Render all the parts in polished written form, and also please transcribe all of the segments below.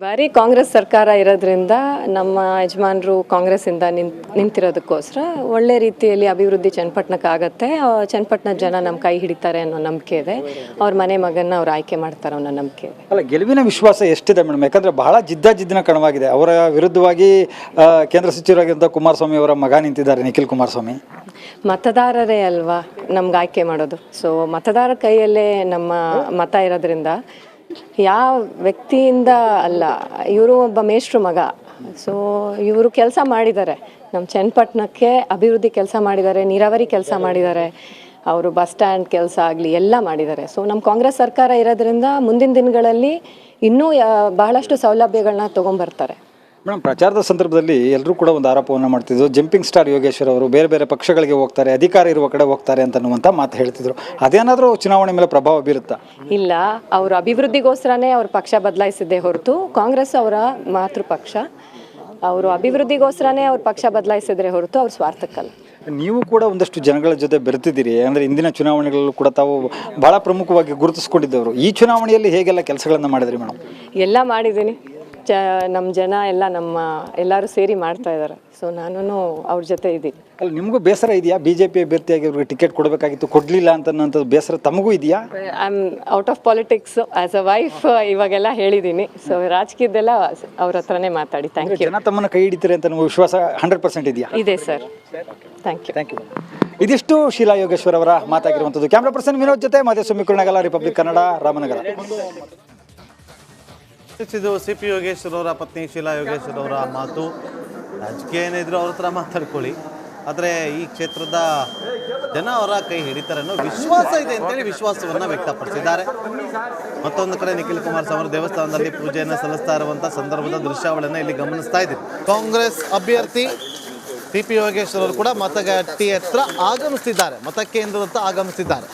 ಬಾರಿ ಕಾಂಗ್ರೆಸ್ ಸರ್ಕಾರ ಇರೋದ್ರಿಂದ ನಮ್ಮ ಯಜಮಾನರು ಕಾಂಗ್ರೆಸ್ಸಿಂದ ನಿಂತಿರೋದಕ್ಕೋಸ್ಕರ ಒಳ್ಳೆ ರೀತಿಯಲ್ಲಿ ಅಭಿವೃದ್ಧಿ ಚನ್ನಪಟ್ಟಣಕ್ಕೆ ಆಗುತ್ತೆ. ಚನ್ನಪಟ್ಟಣದ ಜನ ನಮ್ಮ ಕೈ ಹಿಡಿತಾರೆ ಅನ್ನೋ ನಂಬಿಕೆ ಇದೆ. ಅವ್ರ ಮನೆ ಮಗನ್ನ ಅವ್ರು ಆಯ್ಕೆ ಮಾಡ್ತಾರೆ ಅನ್ನೋ ನಂಬಿಕೆ ಇದೆ. ಅಲ್ಲ, ಗೆಲುವಿನ ವಿಶ್ವಾಸ ಎಷ್ಟಿದೆ ಮೇಡಮ್? ಯಾಕಂದರೆ ಬಹಳ ಜಿದ್ದಿನ ಕಣವಾಗಿದೆ. ಅವರ ವಿರುದ್ಧವಾಗಿ ಕೇಂದ್ರ ಸಚಿವರಾಗಿದ್ದ ಕುಮಾರಸ್ವಾಮಿ ಅವರ ಮಗ ನಿಂತಿದ್ದಾರೆ, ನಿಖಿಲ್ ಕುಮಾರಸ್ವಾಮಿ. ಮತದಾರರೇ ಅಲ್ವಾ ನಮ್ಗೆ ಆಯ್ಕೆ ಮಾಡೋದು. ಸೊ ಮತದಾರರ ಕೈಯಲ್ಲೇ ನಮ್ಮ ಮತ ಇರೋದ್ರಿಂದ ಯಾವ ವ್ಯಕ್ತಿಯಿಂದ ಅಲ್ಲ, ಇವರು ಒಬ್ಬ ಮೇಷ್ಟ್ರು ಮಗ. ಸೊ ಇವರು ಕೆಲಸ ಮಾಡಿದ್ದಾರೆ, ನಮ್ಮ ಚನ್ನಪಟ್ಟಣಕ್ಕೆ ಅಭಿವೃದ್ಧಿ ಕೆಲಸ ಮಾಡಿದ್ದಾರೆ, ನೀರಾವರಿ ಕೆಲಸ ಮಾಡಿದ್ದಾರೆ, ಅವರು ಬಸ್ ಸ್ಟ್ಯಾಂಡ್ ಕೆಲಸ ಆಗಲಿ ಎಲ್ಲ ಮಾಡಿದ್ದಾರೆ. ಸೊ ನಮ್ಮ ಕಾಂಗ್ರೆಸ್ ಸರ್ಕಾರ ಇರೋದ್ರಿಂದ ಮುಂದಿನ ದಿನಗಳಲ್ಲಿ ಇನ್ನೂ ಬಹಳಷ್ಟು ಸೌಲಭ್ಯಗಳನ್ನ ತೊಗೊಂಬರ್ತಾರೆ. ಮೇಡಮ್, ಪ್ರಚಾರದ ಸಂದರ್ಭದಲ್ಲಿ ಎಲ್ಲರೂ ಕೂಡ ಒಂದು ಆರೋಪವನ್ನು ಮಾಡ್ತಿದ್ರು, ಜಂಪಿಂಗ್ ಸ್ಟಾರ್ ಯೋಗೇಶ್ವರ್ ಅವರು ಬೇರೆ ಬೇರೆ ಪಕ್ಷಗಳಿಗೆ ಹೋಗ್ತಾರೆ, ಅಧಿಕಾರ ಇರುವ ಕಡೆ ಹೋಗ್ತಾರೆ ಅಂತನ್ನುವಂಥ ಮಾತು ಹೇಳ್ತಿದ್ರು. ಅದೇನಾದರೂ ಚುನಾವಣೆ ಮೇಲೆ ಪ್ರಭಾವ ಬೀರುತ್ತಾ? ಇಲ್ಲ, ಅವರು ಅಭಿವೃದ್ಧಿಗೋಸ್ಕರನೇ ಅವ್ರ ಪಕ್ಷ ಬದಲಾಯಿಸಿದ್ದೇ ಹೊರತು ಕಾಂಗ್ರೆಸ್ ಅವರ ಮಾತೃಪಕ್ಷ. ಅವರು ಅಭಿವೃದ್ಧಿಗೋಸ್ಕರನೇ ಅವ್ರ ಪಕ್ಷ ಬದಲಾಯಿಸಿದ್ರೆ ಹೊರತು ಅವ್ರ ಸ್ವಾರ್ಥಕ್ಕಲ್ಲ. ನೀವು ಕೂಡ ಒಂದಷ್ಟು ಜನಗಳ ಜೊತೆ ಬೆರೆತಿದ್ದೀರಿ, ಅಂದರೆ ಇಂದಿನ ಚುನಾವಣೆಗಳಲ್ಲೂ ಕೂಡ ತಾವು ಭಾಳ ಪ್ರಮುಖವಾಗಿ ಗುರುತಿಸ್ಕೊಂಡಿದ್ದವರು. ಈ ಚುನಾವಣೆಯಲ್ಲಿ ಹೇಗೆಲ್ಲ ಕೆಲಸಗಳನ್ನು ಮಾಡಿದ್ರಿ ಮೇಡಮ್? ಎಲ್ಲ ಮಾಡಿದ್ದೀನಿ. ನಮ್ಮ ಜನ ಎಲ್ಲ ಎಲ್ಲರೂ ಸೇರಿ ಮಾಡ್ತಾ ಇದ್ದಾರೆ. ಸೊ ನಾನು ಅವ್ರ ಜೊತೆ ಇದ್ದೀನಿ. ಅಲ್ಲಿ ನಿಮಗೂ ಬೇಸರ ಇದೆಯಾ? BJP ಅಭ್ಯರ್ಥಿಯಾಗಿ ಅವ್ರಿಗೆ ಟಿಕೆಟ್ ಕೊಡಬೇಕಾಗಿತ್ತು, ಕೊಡಲಿಲ್ಲ ಅಂತನ್ನೋಂಥದ್ದು ಬೇಸರ ತಮಗೂ ಇದೆಯಾ? I am out of politics as a wife ಇವಾಗೆಲ್ಲ ಹೇಳಿದ್ದೀನಿ. ಸೊ ರಾಜಕೀಯದೆಲ್ಲ ಅವ್ರ ಹತ್ರನೇ ಮಾತಾಡಿ. Thank you. ಜನ ತಮ್ಮನ್ನು ಕೈ ಹಿಡಿತಾರೆ ಅಂತ ನಿಮಗೆ ವಿಶ್ವಾಸ 100% ಇದೆಯಾ? ಇದೆ ಸರ್. Thank you. ಇದಿಷ್ಟು ಶೀಲಾ ಯೋಗೇಶ್ವರ್ ಅವರ ಮಾತಾಗಿರುವಂಥದ್ದು. ಕ್ಯಾಮ್ರಾ ಪರ್ಸನ್ ವಿನೋದ್ ಜೊತೆ ಮಾದೇಸ್ವಾಮಿ ಕುರುಣಗಲ, ರಿಪಬ್ಲಿಕ್ ಕನ್ನಡ, ರಾಮನಗರ. ಇದು CP ಯೋಗೇಶ್ವರ್ ಅವರ ಪತ್ನಿ ಶೀಲಾ ಯೋಗೇಶ್ವರ್ ಅವರ ಮಾತು. ರಾಜಕೀಯ ಏನಿದ್ರು ಅವ್ರ ಹತ್ರ ಮಾತಾಡ್ಕೊಳ್ಳಿ, ಆದರೆ ಈ ಕ್ಷೇತ್ರದ ಜನ ಅವರ ಕೈ ಹಿಡಿತಾರೆ ಅನ್ನೋ ವಿಶ್ವಾಸ ಇದೆ ಅಂತೇಳಿ ವಿಶ್ವಾಸವನ್ನು ವ್ಯಕ್ತಪಡಿಸಿದ್ದಾರೆ. ಮತ್ತೊಂದು ಕಡೆ ನಿಖಿಲ್ ಕುಮಾರಸ್ವಾಮಿ ಅವರು ದೇವಸ್ಥಾನದಲ್ಲಿ ಪೂಜೆಯನ್ನು ಸಲ್ಲಿಸ್ತಾ ಇರುವಂಥ ಸಂದರ್ಭದ ದೃಶ್ಯಾವಳಿಯನ್ನು ಇಲ್ಲಿ ಗಮನಿಸ್ತಾ ಇದ್ದೀವಿ. ಕಾಂಗ್ರೆಸ್ ಅಭ್ಯರ್ಥಿ CP ಯೋಗೇಶ್ವರ್ ಅವರು ಕೂಡ ಮತಗಟ್ಟೆ ಹತ್ರ ಆಗಮಿಸ್ತಿದ್ದಾರೆ, ಮತಕೇಂದ್ರದ ಆಗಮಿಸ್ತಿದ್ದಾರೆ.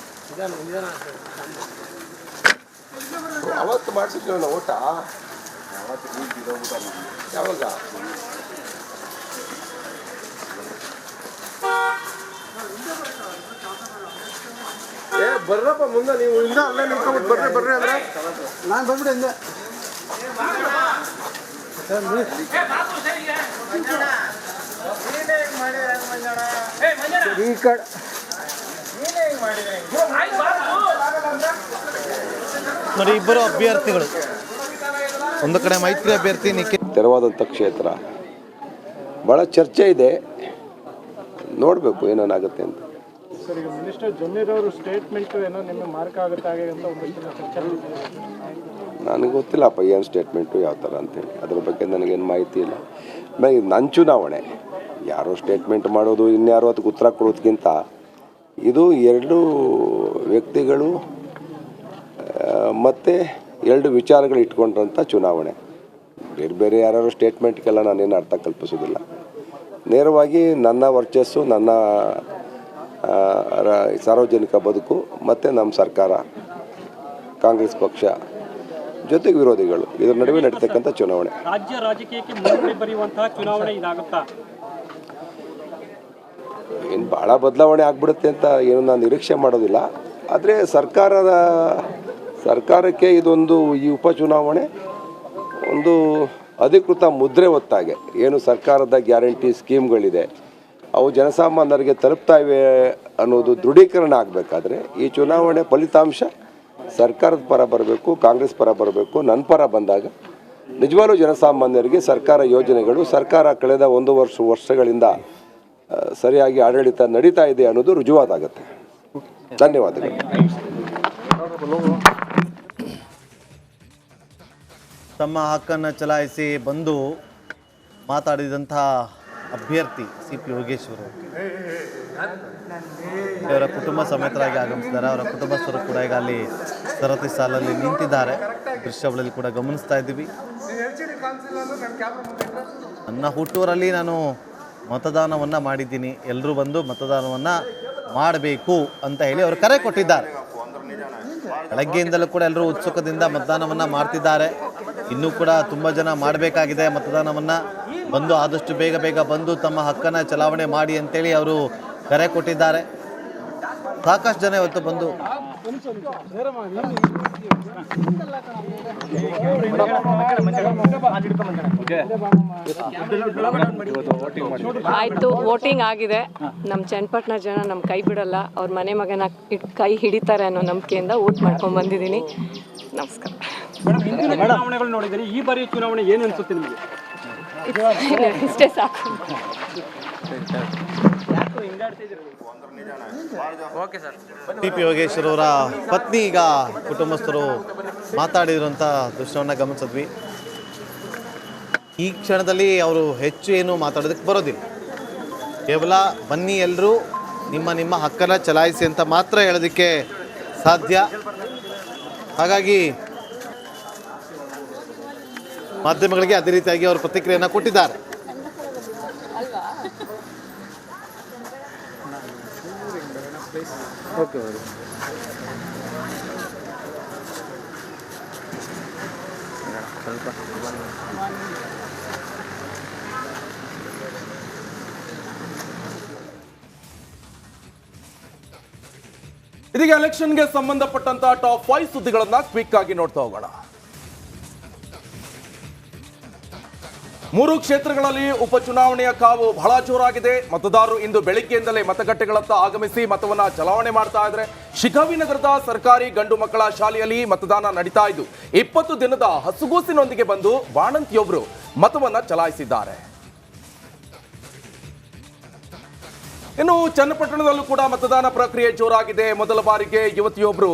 ಅವತ್ತು ಮಾಡಿಸಿದ್ವಿ ಊಟ ಯಾವಾಗ ಬರ್ರಪ್ಪ ಮುಂದೆ, ನೀವು ಇಂದ ಅಲ್ಲೇ ನಿಂತ್ಕೊಂಡ್ಬಿಟ್ಟು ಬರ್ರಿ ಅಂದ್ರೆ ನಾನು ಬಂದ್ಬಿಟ್ಟೆ ಹಿಂದೆ. ಈ ಕಡೆ ನೋಡಿ, ಇಬ್ಬರು ಅಭ್ಯರ್ಥಿಗಳು, ಒಂದು ಕಡೆ ಮೈತ್ರಿ ಅಭ್ಯರ್ಥಿ ನಿಖಿಲ್. ತೆರವಾದಂಥ ಕ್ಷೇತ್ರ, ಭಾಳ ಚರ್ಚೆ ಇದೆ, ನೋಡಬೇಕು ಏನೇನಾಗುತ್ತೆ ಅಂತ. ಸರ್, ಈಗ ಮಿನಿಸ್ಟರ್ ಜಮೀರ್ ಅವರು ಸ್ಟೇಟ್ಮೆಂಟ್ ಏನೋ ನಿಮಗೆ ಮಾರ್ಕ್ ಆಗುತ್ತೆ ಅಂತ ನನಗೆ ಗೊತ್ತಿಲ್ಲಪ್ಪ ಏನು ಸ್ಟೇಟ್ಮೆಂಟು ಯಾವ ಥರ ಅಂತೇಳಿ, ಅದ್ರ ಬಗ್ಗೆ ನನಗೇನು ಮಾಹಿತಿ ಇಲ್ಲ. ನನ್ನ ಚುನಾವಣೆ ಯಾರೋ ಸ್ಟೇಟ್ಮೆಂಟ್ ಮಾಡೋದು, ಇನ್ಯಾರೋ ಅದಕ್ಕೆ ಉತ್ತರ ಕೊಡೋದಕ್ಕಿಂತ ಇದು ಎರಡು ವ್ಯಕ್ತಿಗಳು ಮತ್ತು ಎರಡು ವಿಚಾರಗಳು ಇಟ್ಕೊಂಡ್ರಂಥ ಚುನಾವಣೆ. ಬೇರೆ ಬೇರೆ ಯಾರು ಸ್ಟೇಟ್ಮೆಂಟ್ಗೆಲ್ಲ ನಾನೇನು ಅರ್ಥ ಕಲ್ಪಿಸೋದಿಲ್ಲ. ನೇರವಾಗಿ ನನ್ನ ವರ್ಚಸ್ಸು, ನನ್ನ ಸಾರ್ವಜನಿಕ ಬದುಕು ಮತ್ತು ನಮ್ಮ ಸರ್ಕಾರ, ಕಾಂಗ್ರೆಸ್ ಪಕ್ಷ ಜೊತೆಗೆ ವಿರೋಧಿಗಳು, ಇದರ ನಡುವೆ ನಡೀತಕ್ಕಂಥ ಚುನಾವಣೆ. ರಾಜ್ಯ ರಾಜಕೀಯಕ್ಕೆ ಮುನ್ನುಡಿ ಬರೆಯುವಂತಹ ಚುನಾವಣೆ ಇದಾಗುತ್ತಾ? ಏನು ಭಾಳ ಬದಲಾವಣೆ ಆಗ್ಬಿಡುತ್ತೆ ಅಂತ ಏನು ನಾನು ನಿರೀಕ್ಷೆ ಮಾಡೋದಿಲ್ಲ. ಆದರೆ ಸರ್ಕಾರಕ್ಕೆ ಇದೊಂದು, ಈ ಉಪಚುನಾವಣೆ ಒಂದು ಅಧಿಕೃತ ಮುದ್ರೆ ಹೊತ್ತಾಗೆ ಏನು ಸರ್ಕಾರದ ಗ್ಯಾರಂಟಿ ಸ್ಕೀಮ್ಗಳಿದೆ ಅವು ಜನಸಾಮಾನ್ಯರಿಗೆ ತಲುಪ್ತಾ ಇವೆ ಅನ್ನೋದು ದೃಢೀಕರಣ ಆಗಬೇಕಾದ್ರೆ ಈ ಚುನಾವಣೆ ಫಲಿತಾಂಶ ಸರ್ಕಾರದ ಪರ ಬರಬೇಕು, ಕಾಂಗ್ರೆಸ್ ಪರ ಬರಬೇಕು. ನನ್ನ ಪರ ಬಂದಾಗ ನಿಜವಾಗ್ಲೂ ಜನಸಾಮಾನ್ಯರಿಗೆ ಸರ್ಕಾರ ಯೋಜನೆಗಳು, ಸರ್ಕಾರ ಕಳೆದ ವರ್ಷಗಳಿಂದ ಸರಿಯಾಗಿ ಆಡಳಿತ ನಡೀತಾ ಇದೆ ಅನ್ನೋದು ರುಜುವಾತಾಗುತ್ತೆ. ಧನ್ಯವಾದಗಳು. ತಮ್ಮ ಹಕ್ಕನ್ನು ಚಲಾಯಿಸಿ ಬಂದು ಮಾತಾಡಿದಂಥ ಅಭ್ಯರ್ಥಿ CP ಯೋಗೇಶ್ವರ್ ಅವರ ಕುಟುಂಬ ಸಮೇತರಾಗಿ ಆಗಮಿಸಿದ್ದಾರೆ. ಅವರ ಕುಟುಂಬಸ್ಥರು ಕೂಡ ಈಗ ಅಲ್ಲಿ ಸರತಿ ಸಾಲಲ್ಲಿ ನಿಂತಿದ್ದಾರೆ, ದೃಶ್ಯಾವಳಿಯಲ್ಲಿ ಕೂಡ ಗಮನಿಸ್ತಾ ಇದ್ದೀವಿ. ನನ್ನ ಹುಟ್ಟೂರಲ್ಲಿ ನಾನು ಮತದಾನವನ್ನು ಮಾಡಿದ್ದೀನಿ, ಎಲ್ಲರೂ ಬಂದು ಮತದಾನವನ್ನು ಮಾಡಬೇಕು ಅಂತ ಹೇಳಿ ಅವರು ಕರೆ ಕೊಟ್ಟಿದ್ದಾರೆ. ಬೆಳಗ್ಗೆಯಿಂದಲೂ ಕೂಡ ಎಲ್ಲರೂ ಉತ್ಸುಕದಿಂದ ಮತದಾನವನ್ನು ಮಾಡ್ತಿದ್ದಾರೆ. ಇನ್ನೂ ಕೂಡ ತುಂಬ ಜನ ಮಾಡಬೇಕಾಗಿದೆ ಮತದಾನವನ್ನು. ಬಂದು ಆದಷ್ಟು ಬೇಗ ಬಂದು ತಮ್ಮ ಹಕ್ಕನ್ನು ಚಲಾವಣೆ ಮಾಡಿ ಅಂತೇಳಿ ಅವರು ಕರೆ ಕೊಟ್ಟಿದ್ದಾರೆ. ಸಾಕಷ್ಟು ಜನ ಇವತ್ತು ಬಂದು ಆಯಿತು, ವೋಟಿಂಗ್ ಆಗಿದೆ. ನಮ್ಮ ಚನ್ನಪಟ್ಟಣ ಜನ ನಮ್ಮ ಕೈ ಬಿಡಲ್ಲ, ಅವ್ರ ಮನೆ ಮಗನ ಕೈ ಹಿಡಿತಾರೆ ಅನ್ನೋ ನಂಬಿಕೆಯಿಂದ ವೋಟ್ ಮಾಡ್ಕೊಂಡು ಬಂದಿದ್ದೀನಿ. ನಮಸ್ಕಾರ. ಚುನಾವಣೆಗಳು ನೋಡಿದರೆ ಈ ಬಾರಿ ಚುನಾವಣೆ ಏನು ಅನ್ಸುತ್ತೆ ನಿಮಗೆ? ಇಷ್ಟೇ ಸಾಕು. TP ಯೋಗೇಶ್ವರ್ ಅವರ ಪತ್ನಿ ಈಗ ಕುಟುಂಬಸ್ಥರು ಮಾತಾಡಿದ್ರು ಅಂತ ದೃಶ್ಯವನ್ನು ಗಮನಿಸಿದ್ವಿ. ಈ ಕ್ಷಣದಲ್ಲಿ ಅವರು ಹೆಚ್ಚು ಏನು ಮಾತಾಡೋದಕ್ಕೆ ಬರೋದಿಲ್ಲ. ಕೇವಲ ಬನ್ನಿ ಎಲ್ಲರೂ ನಿಮ್ಮ ಹಕ್ಕನ್ನು ಚಲಾಯಿಸಿ ಅಂತ ಮಾತ್ರ ಹೇಳೋದಕ್ಕೆ ಸಾಧ್ಯ. ಹಾಗಾಗಿ ಮಾಧ್ಯಮಗಳಿಗೆ ಅದೇ ರೀತಿಯಾಗಿ ಅವರು ಪ್ರತಿಕ್ರಿಯೆಯನ್ನು ಕೊಟ್ಟಿದ್ದಾರೆ. ಇದೀಗ ಎಲೆಕ್ಷನ್ಗೆ ಸಂಬಂಧಪಟ್ಟಂತ ಟಾಪ್ 5 ಸುದ್ದಿಗಳನ್ನ ಕ್ವಿಕ್ ಆಗಿ ನೋಡ್ತಾ ಹೋಗೋಣ. 3 ಕ್ಷೇತ್ರಗಳಲ್ಲಿ ಉಪಚುನಾವಣೆಯ ಕಾವು ಬಹಳ ಜೋರಾಗಿದೆ. ಮತದಾರರು ಇಂದು ಬೆಳಿಗ್ಗೆಯಿಂದಲೇ ಮತಗಟ್ಟೆಗಳತ್ತ ಆಗಮಿಸಿ ಮತವನ್ನ ಚಲಾವಣೆ ಮಾಡ್ತಾ ಇದ್ದಾರೆ. ಶಿಗ್ಗಾವಿ ನಗರದ ಸರ್ಕಾರಿ ಗಂಡು ಮಕ್ಕಳ ಶಾಲೆಯಲ್ಲಿ ಮತದಾನ ನಡೀತಾ ಇದ್ದು 20 ದಿನದ ಹಸುಗೂಸಿನೊಂದಿಗೆ ಬಂದು ಬಾಣಂತಿಯೊಬ್ಬರು ಮತವನ್ನ ಚಲಾಯಿಸಿದ್ದಾರೆ. ಇನ್ನು ಚನ್ನಪಟ್ಟಣದಲ್ಲೂ ಕೂಡ ಮತದಾನ ಪ್ರಕ್ರಿಯೆ ಜೋರಾಗಿದೆ. ಮೊದಲ ಬಾರಿಗೆ ಯುವತಿಯೊಬ್ಬರು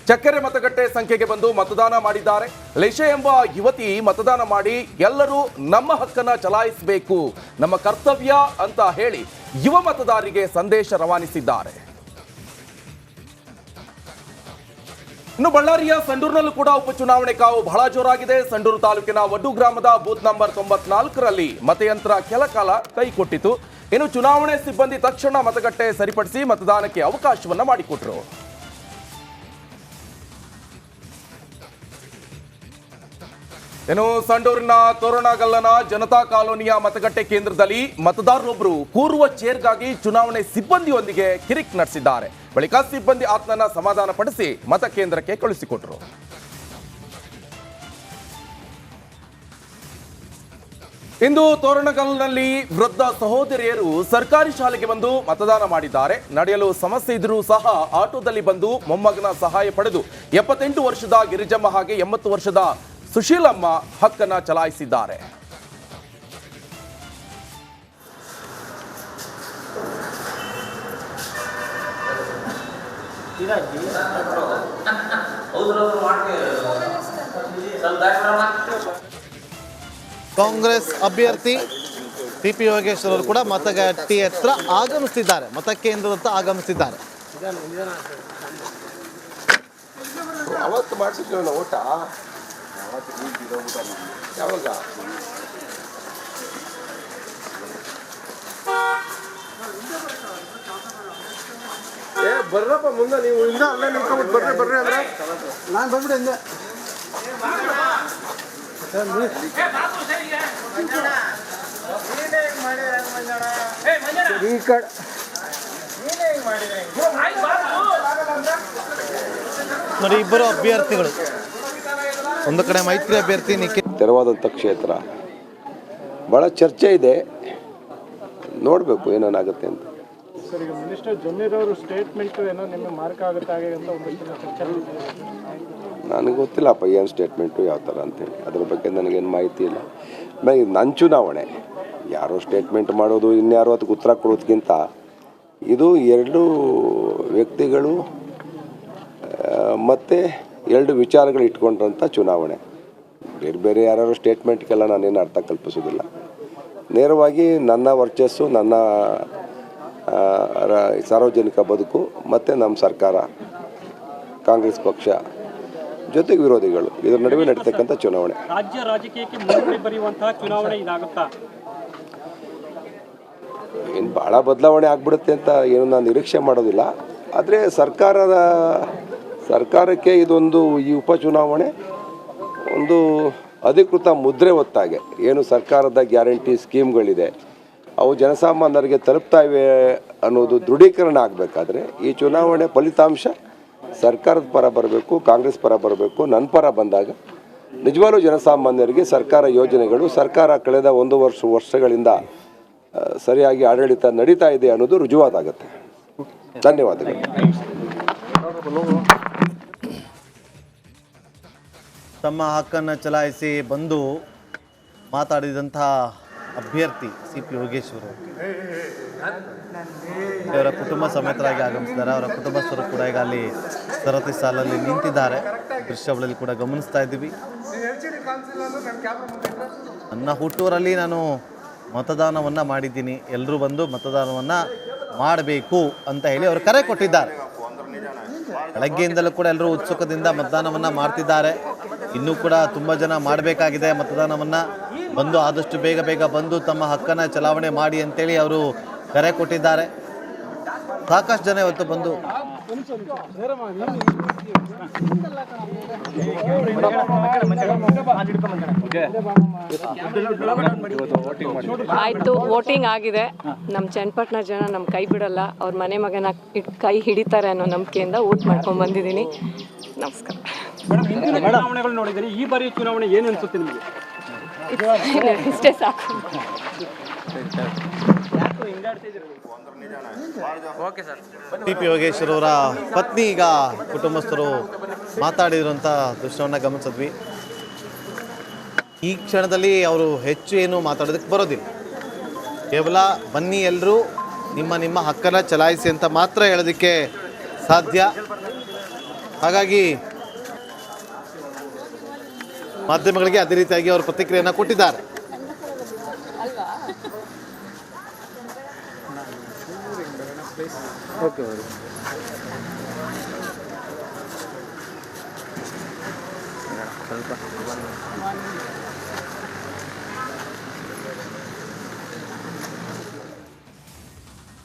ಚಕ್ಕರೆ ಮತಗಟ್ಟೆ ಸಂಖ್ಯೆಗೆ ಬಂದು ಮತದಾನ ಮಾಡಿದ್ದಾರೆ. ಲೇಷೆ ಎಂಬ ಯುವತಿ ಮತದಾನ ಮಾಡಿ ಎಲ್ಲರೂ ನಮ್ಮ ಹಕ್ಕನ್ನ ಚಲಾಯಿಸಬೇಕು, ನಮ್ಮ ಕರ್ತವ್ಯ ಅಂತ ಹೇಳಿ ಯುವ ಮತದಾರರಿಗೆ ಸಂದೇಶ ರವಾನಿಸಿದ್ದಾರೆ. ಇನ್ನು ಬಳ್ಳಾರಿಯ ಸಂಡೂರಿನಲ್ಲೂ ಕೂಡ ಉಪಚುನಾವಣೆ ಕಾವು ಬಹಳ ಜೋರಾಗಿದೆ. ಸಂಡೂರು ತಾಲೂಕಿನ ವಡ್ಡು ಗ್ರಾಮದ ಬೂತ್ ನಂಬರ್ 94ರಲ್ಲಿ ಮತಯಂತ್ರ ಕೆಲ ಕಾಲ ಕೈ ಕೊಟ್ಟಿತು. ಇನ್ನು ಚುನಾವಣೆ ಸಿಬ್ಬಂದಿ ತಕ್ಷಣ ಮತಗಟ್ಟೆ ಸರಿಪಡಿಸಿ ಮತದಾನಕ್ಕೆ ಅವಕಾಶವನ್ನ ಮಾಡಿಕೊಟ್ರು. ಇನ್ನು ಸಂಡೂರಿನ ತೋರಣಗಲ್ಲನ ಜನತಾ ಕಾಲೋನಿಯ ಮತಗಟ್ಟೆ ಕೇಂದ್ರದಲ್ಲಿ ಮತದಾರರೊಬ್ಬರು ಕೂರುವ ಚೇರ್ಗಾಗಿ ಚುನಾವಣೆ ಸಿಬ್ಬಂದಿಯೊಂದಿಗೆ ಕಿರಿಕ್ ನಡೆಸಿದ್ದಾರೆ. ಬಳಿಕ ಸಿಬ್ಬಂದಿ ಆತನನ್ನ ಸಮಾಧಾನ ಪಡಿಸಿ ಮತಕೇಂದ್ರಕ್ಕೆ ಕಳುಹಿಸಿಕೊಟ್ರು. ಇಂದು ತೋರಣಗಲ್ನಲ್ಲಿ ವೃದ್ಧ ಸಹೋದರಿಯರು ಸರ್ಕಾರಿ ಶಾಲೆಗೆ ಬಂದು ಮತದಾನ ಮಾಡಿದ್ದಾರೆ. ನಡೆಯಲು ಸಮಸ್ಯೆ ಇದ್ರೂ ಸಹ ಆಟೋದಲ್ಲಿ ಬಂದು ಮೊಮ್ಮಗನ ಸಹಾಯ ಪಡೆದು 78 ವರ್ಷದ ಗಿರಿಜಮ್ಮ ಹಾಗೆ 80 ವರ್ಷದ ಸುಶೀಲಮ್ಮ ಹಕ್ಕನ್ನ ಚಲಾಯಿಸಿದ್ದಾರೆ. ಕಾಂಗ್ರೆಸ್ ಅಭ್ಯರ್ಥಿ TP ಯೋಗೇಶ್ವರ್ ಅವರು ಕೂಡ ಮತಗಟ್ಟೆ ಹತ್ರ ಆಗಮಿಸ್ತಿದ್ದಾರೆ, ಮತಕೇಂದ್ರದತ್ತ ಆಗಮಿಸ್ತಿದ್ದಾರೆ. ಅವತ್ತು ಮಾಡಿಸಿದ್ವಿ ಓಟ ಯಾವಾಗ ಬರ್ರಪ್ಪ ಮುಂದೆ ನೀವು ಇಂದ ಅಲ್ಲೇ ನಿಂತ್ಕೊಂಡ್ಬಿಟ್ಟು ಬರ್ರಿ ಅಂದ್ರೆ ನಾನು ಬಂದ್ಬಿಟ್ಟೆ ಹಿಂದೆ. ಈ ಕಡೆ ನೋಡಿ, ಇಬ್ಬರು ಅಭ್ಯರ್ಥಿಗಳು, ಒಂದು ಕಡೆ ಮೈತ್ರಿ ಅಭ್ಯರ್ಥಿ ತೆರವಾದಂಥ ಕ್ಷೇತ್ರ ಭಾಳ ಚರ್ಚೆ ಇದೆ, ನೋಡಬೇಕು ಏನೇನಾಗುತ್ತೆ ಅಂತ. ಸರ್, ಈಗ ಮಿನಿಸ್ಟರ್ ಜಮೀರ್ ಅವರು ಸ್ಟೇಟ್ಮೆಂಟ್ ಏನೋ ನಿಮಗೆ ಮಾರ್ಕ್ ಆಗುತ್ತೆ ಹಾಗೆ ಅಂತ ಒಂದಿಷ್ಟು ಚರ್ಚೆ. ನನಗೆ ಗೊತ್ತಿಲ್ಲಪ್ಪ ಏನು ಸ್ಟೇಟ್ಮೆಂಟು ಯಾವ ಥರ ಅಂತೇಳಿ, ಅದ್ರ ಬಗ್ಗೆ ನನಗೇನು ಮಾಹಿತಿ ಇಲ್ಲ. ನನ್ನ ಚುನಾವಣೆ ಯಾರೋ ಸ್ಟೇಟ್ಮೆಂಟ್ ಮಾಡೋದು ಇನ್ಯಾರೋ ಅದಕ್ಕೆ ಉತ್ತರ ಕೊಡೋದಕ್ಕಿಂತ ಇದು 2 ವ್ಯಕ್ತಿಗಳು ಮತ್ತು 2 ವಿಚಾರಗಳು ಇಟ್ಕೊಂಡ್ರಂಥ ಚುನಾವಣೆ. ಬೇರೆ ಬೇರೆ ಯಾರು ಸ್ಟೇಟ್ಮೆಂಟ್ಗೆಲ್ಲ ನಾನೇನು ಅರ್ಥ ಕಲ್ಪಿಸೋದಿಲ್ಲ. ನೇರವಾಗಿ ನನ್ನ ವರ್ಚಸ್ಸು, ನನ್ನ ಸಾರ್ವಜನಿಕ ಬದುಕು ಮತ್ತು ನಮ್ಮ ಸರ್ಕಾರ, ಕಾಂಗ್ರೆಸ್ ಪಕ್ಷ ಜೊತೆಗೆ ವಿರೋಧಿಗಳು, ಇದರ ನಡುವೆ ನಡೀತಕ್ಕಂಥ ಚುನಾವಣೆ. ರಾಜ್ಯ ರಾಜಕೀಯಕ್ಕೆ ಮುನ್ನುಡಿ ಬರೆಯುವಂತಹ ಚುನಾವಣೆ ಇದಾಗುತ್ತಾ? ಏನು ಭಾಳ ಬದಲಾವಣೆ ಆಗ್ಬಿಡುತ್ತೆ ಅಂತ ಏನು ನಾನು ನಿರೀಕ್ಷೆ ಮಾಡೋದಿಲ್ಲ. ಆದರೆ ಸರ್ಕಾರಕ್ಕೆ ಇದೊಂದು ಈ ಉಪಚುನಾವಣೆ ಒಂದು ಅಧಿಕೃತ ಮುದ್ರೆ ಹೊತ್ತಾಗೆ. ಏನು ಸರ್ಕಾರದ ಗ್ಯಾರಂಟಿ ಸ್ಕೀಮ್ಗಳಿದೆ ಅವು ಜನಸಾಮಾನ್ಯರಿಗೆ ತಲುಪ್ತಾ ಇವೆ ಅನ್ನೋದು ದೃಢೀಕರಣ ಆಗಬೇಕಾದ್ರೆ ಈ ಚುನಾವಣೆ ಫಲಿತಾಂಶ ಸರ್ಕಾರದ ಪರ ಬರಬೇಕು, ಕಾಂಗ್ರೆಸ್ ಪರ ಬರಬೇಕು. ನನ್ನ ಪರ ಬಂದಾಗ ನಿಜವಾಗ್ಲೂ ಜನಸಾಮಾನ್ಯರಿಗೆ ಸರ್ಕಾರ ಯೋಜನೆಗಳು ಸರ್ಕಾರ ಕಳೆದ ಒಂದು ವರ್ಷಗಳಿಂದ ಸರಿಯಾಗಿ ಆಡಳಿತ ನಡೀತಾ ಇದೆ ಅನ್ನೋದು ರುಜುವಾತಾಗುತ್ತೆ. ಧನ್ಯವಾದಗಳು. ತಮ್ಮ ಹಕ್ಕನ್ನು ಚಲಾಯಿಸಿ ಬಂದು ಮಾತಾಡಿದಂಥ ಅಭ್ಯರ್ಥಿ CP ಯೋಗೇಶ್ವರ್ ಅವರ ಕುಟುಂಬ ಸಮೇತರಾಗಿ ಆಗಮಿಸಿದ್ದಾರೆ. ಅವರ ಕುಟುಂಬಸ್ಥರು ಕೂಡ ಈಗ ಅಲ್ಲಿ ಸರತಿ ಸಾಲಲ್ಲಿ ನಿಂತಿದ್ದಾರೆ. ದೃಶ್ಯಾವಳಿಯಲ್ಲಿ ಕೂಡ ಗಮನಿಸ್ತಾ ಇದ್ದೀವಿ. ನನ್ನ ಹುಟ್ಟೂರಲ್ಲಿ ನಾನು ಮತದಾನವನ್ನು ಮಾಡಿದ್ದೀನಿ, ಎಲ್ಲರೂ ಬಂದು ಮತದಾನವನ್ನು ಮಾಡಬೇಕು ಅಂತ ಹೇಳಿ ಅವರು ಕರೆ ಕೊಟ್ಟಿದ್ದಾರೆ. ಬೆಳಗ್ಗೆಯಿಂದಲೂ ಕೂಡ ಎಲ್ಲರೂ ಉತ್ಸುಕದಿಂದ ಮತದಾನವನ್ನು ಮಾಡ್ತಿದ್ದಾರೆ. ಇನ್ನೂ ಕೂಡ ತುಂಬ ಜನ ಮಾಡಬೇಕಾಗಿದೆ ಮತದಾನವನ್ನು. ಬಂದು ಆದಷ್ಟು ಬೇಗ ಬಂದು ತಮ್ಮ ಹಕ್ಕನ್ನು ಚಲಾವಣೆ ಮಾಡಿ ಅಂತೇಳಿ ಅವರು ಕರೆ ಕೊಟ್ಟಿದ್ದಾರೆ. ಸಾಕಷ್ಟು ಜನ ಇವತ್ತು ಬಂದು ಆಯಿತು, ವೋಟಿಂಗ್ ಆಗಿದೆ. ನಮ್ಮ ಚನ್ನಪಟ್ಟಣ ಜನ ನಮ್ಮ ಕೈ ಬಿಡಲ್ಲ, ಅವ್ರ ಮನೆ ಮಗನ ಕೈ ಹಿಡಿತಾರೆ ಅನ್ನೋ ನಂಬಿಕೆಯಿಂದ ವೋಟ್ ಮಾಡ್ಕೊಂಡು ಬಂದಿದ್ದೀನಿ. ನಮಸ್ಕಾರ. ಚುನಾವಣೆಗಳು ನೋಡಿದರೆ ಈ ಬಾರಿ ಚುನಾವಣೆ ಏನು ಅನ್ಸುತ್ತೆ ನಿಮಗೆ? ಇಷ್ಟೇ ಸಾಕು. CP ಯೋಗೇಶ್ವರ್ ಅವರ ಪತ್ನಿ ಈಗ ಕುಟುಂಬಸ್ಥರು ಮಾತಾಡಿರುವಂಥ ದೃಶ್ಯವನ್ನು ಗಮನಿಸಿದ್ವಿ. ಈ ಕ್ಷಣದಲ್ಲಿ ಅವರು ಹೆಚ್ಚು ಏನು ಮಾತಾಡೋದಕ್ಕೆ ಬರೋದಿಲ್ಲ. ಕೇವಲ ಬನ್ನಿ ಎಲ್ಲರೂ ನಿಮ್ಮ ಹಕ್ಕನ್ನು ಚಲಾಯಿಸಿ ಅಂತ ಮಾತ್ರ ಹೇಳೋದಕ್ಕೆ ಸಾಧ್ಯ. ಹಾಗಾಗಿ ಮಾಧ್ಯಮಗಳಿಗೆ ಅದೇ ರೀತಿಯಾಗಿ ಅವರು ಪ್ರತಿಕ್ರಿಯೆಯನ್ನು ಕೊಟ್ಟಿದ್ದಾರೆ. ಸ್ವಲ್ಪ